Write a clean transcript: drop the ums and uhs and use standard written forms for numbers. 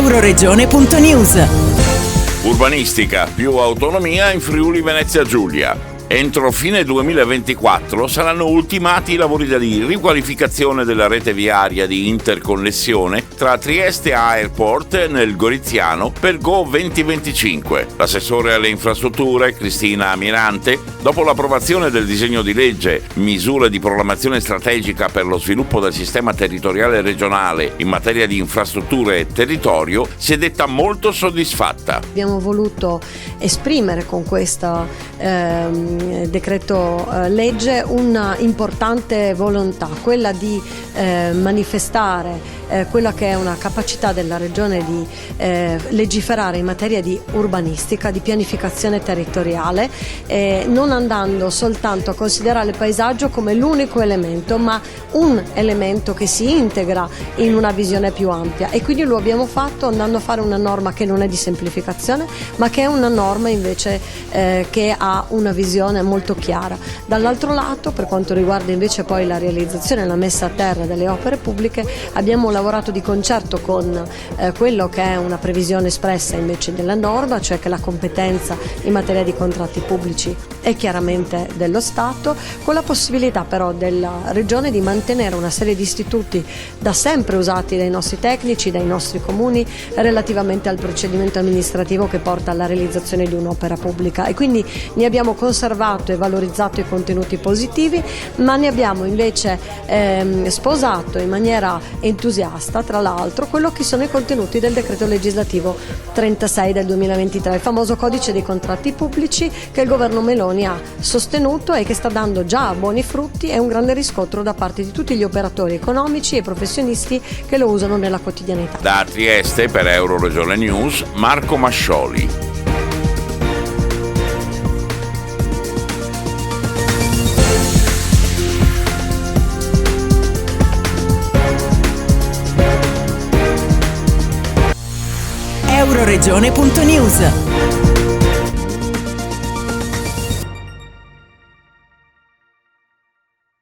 Euroregione.news. Urbanistica, più autonomia in Friuli Venezia Giulia. Entro fine 2024 saranno ultimati i lavori di riqualificazione della rete viaria di interconnessione tra Trieste Airport nel Goriziano per Go 2025. L'assessore alle infrastrutture, Cristina Mirante, dopo l'approvazione del disegno di legge Misure di programmazione strategica per lo sviluppo del sistema territoriale regionale in materia di infrastrutture e territorio, si è detta molto soddisfatta. Abbiamo voluto esprimere con questo decreto legge una importante volontà, quella di manifestare quella che è una capacità della Regione di legiferare in materia di urbanistica, di pianificazione territoriale, non andando soltanto a considerare il paesaggio come l'unico elemento, ma un elemento che si integra in una visione più ampia, e quindi lo abbiamo fatto andando a fare una norma che non è di semplificazione, ma che è una norma invece che ha una visione molto chiara. Dall'altro lato, per quanto riguarda invece poi la realizzazione e la messa a terra delle opere pubbliche, abbiamo lavorato di concerto con quello che è una previsione espressa invece della norma, cioè che la competenza in materia di contratti pubblici è chiaramente dello Stato, con la possibilità però della Regione di mantenere una serie di istituti da sempre usati dai nostri tecnici, dai nostri comuni, relativamente al procedimento amministrativo che porta alla realizzazione di un'opera pubblica, e quindi ne abbiamo conservato e valorizzato i contenuti positivi, ma ne abbiamo invece sposato in maniera entusiasta, tra l'altro, quello che sono i contenuti del decreto legislativo 36 del 2023, il famoso codice dei contratti pubblici che il governo Meloni ha sostenuto e che sta dando già buoni frutti e un grande riscontro da parte di tutti gli operatori economici e professionisti che lo usano nella quotidianità. Da Trieste per Euroregione News, Marco Mascioli. Euroregione.news.